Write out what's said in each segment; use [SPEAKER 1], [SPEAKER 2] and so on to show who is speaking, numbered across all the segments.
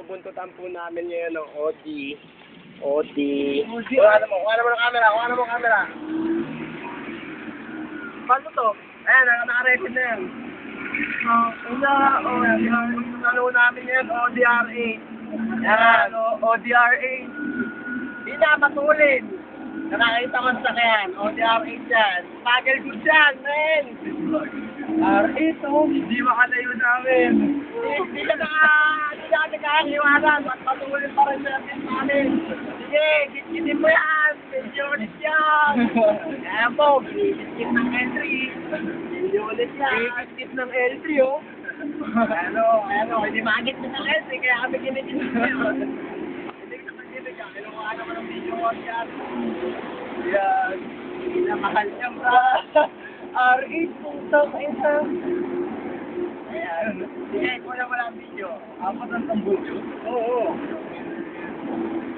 [SPEAKER 1] Buntutan po namin ngayon ng Audi. Kuha mo ng camera. Paano to? Ayan, naka-record na yan. Ano namin yan, Audi R8. Yan, Audi R8. Di na, matulin. Nakakita ko sa kyan, Audi R8 yan. Bagel good yan, men. R8, hindi makalayo namin. Hindi ka nakahiwanan at matulin pa rin sa atin namin. Sige, git-gitin mo yan. Medyo ulit yan. Kaya po, git-git ng L3. Medyo ulit yan. Git-git ng L3, oh. Ano, hindi makagit ng L3, kaya kami ginigit nyo. Hindi ka mag-gimig ka. Kailangan naman ng video ko yan. Yan. Hindi na mahal niya, bro. R8, puntang ina. Ayan. Sige, wala ang video. Apat ang tambulyo? Oo.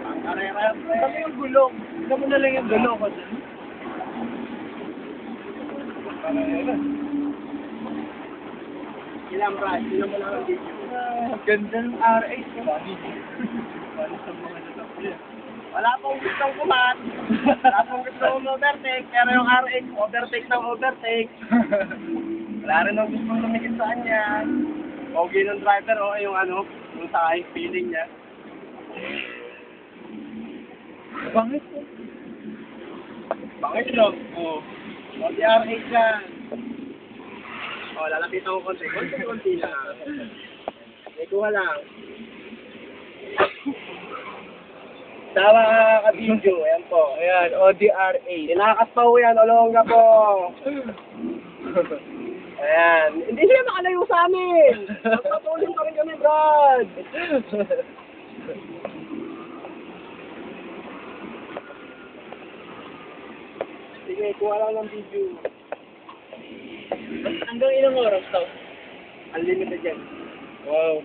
[SPEAKER 1] Ang karera. Kami yung gulong. Kami na lang yung gulong ko dyan. Ilang brush? Ilang mo lang ang video. Ganda ng R8. Wala sa mga natakyan. Wala pong gustong kumat. Wala pong gustong overtake. Pero yung R8, overtake ng overtake. Wala rin ang gustong lumikit sa kanya. Okay ng driver, o yung yung sa feeling niya. Bangis po. Bangis lang. O, si R8 yan. O, lalapitan ko konti. Konti lang. May kuha lang. Tawa ka-video, ayan po. Ayan, Audi R8. Tinakas pa po yan, Olonga po. Ayan, hindi siya makalayo sa amin. Magpatuloy pa rin kami, Brad. Sige, kuha lang ng video. Hanggang ilang oras to? Unlimited yan. Wow.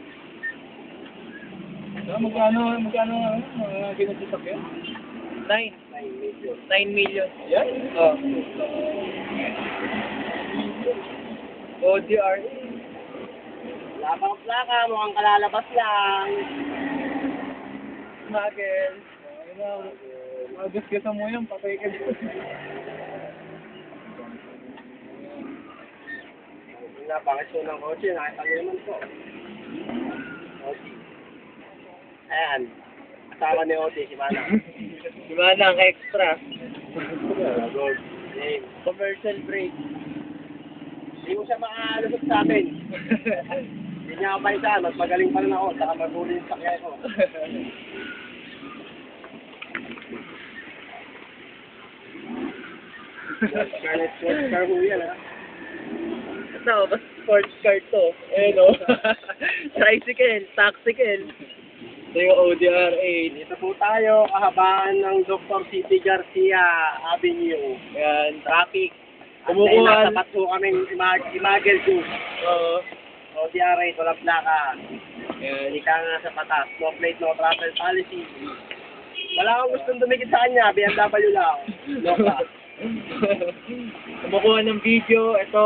[SPEAKER 1] Magkano ginasisak yan? 9 million. Yan? Oo. Audi R8. Wala pang plaka, mukhang kalalabas lang. Magel. Magas-gasa mo yan, patay ka dito. Napangit ko ng kotse, nakita nyo naman po. Audi. Ayan. Kasama ni Audi, si Manang. Si Manang, extra. Gold. Commercial brake. Hindi mo siya makalusot sa amin. Hindi niya ako paisan. Mas magaling pa rin ako. Saka maguli yung sakya ko. Scarlet sports car mo yan, ha? Ito, mas sports car to. Eh, no? Tricycle, taxicle. Ito yung Audi R8. Dito po tayo, kahabaan ng Dr. City Garcia Avenue. Yan, traffic. Kumukuhan. At tapat po kaming Imagel Juice. Oo. Audi R8, walang plaka. Yan. Hindi ka nga sa patas. No plate, no travel policy. Wala kang gustong dumikit sa kanya. BMW lang. No pa. Kumukuha ng video. Ito.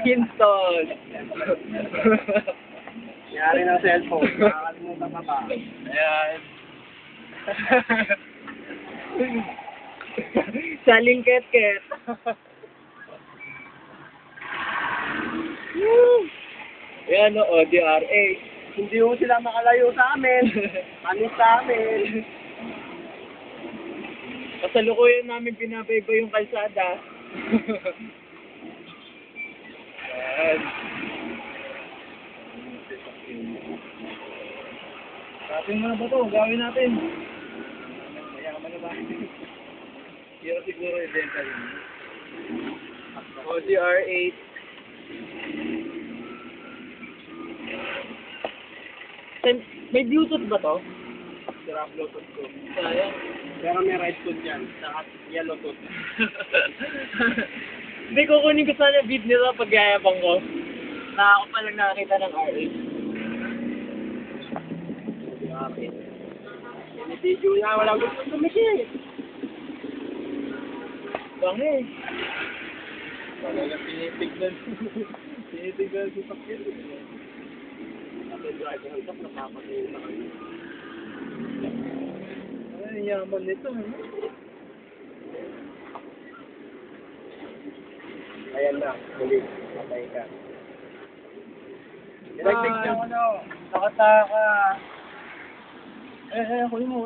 [SPEAKER 1] Kingston. Nangyari ng cellphone. Nakakalimutan pa ba? Ayan. Saling ket-ket. Ayan o, Audi R8. Hindi mo sila makalayo sa amin. Panis sa amin. Kasalukuyan namin binabayba yung kalsada. Ayan. Atin mo na ba ito? Gawin natin. Mayaman na ba? Hira siguro i-benta yun. Audi R8. May Bluetooth ba to? Sira Bluetooth ko. Sayang. Pero may right foot yan. Saka yellow tooth. Hindi ko kunin ko sana beat nila pag yayabang ko. Na ako pa lang nakakita ng R8. R8. Video na, wala gusto tumikit. Bangin. Wala lang tinitignan. Tinitignan sa sakit. Ay, yaman nito. Ayan na, muli. Patay ka. Nagtig yung ano, nakataka. Kunin mo.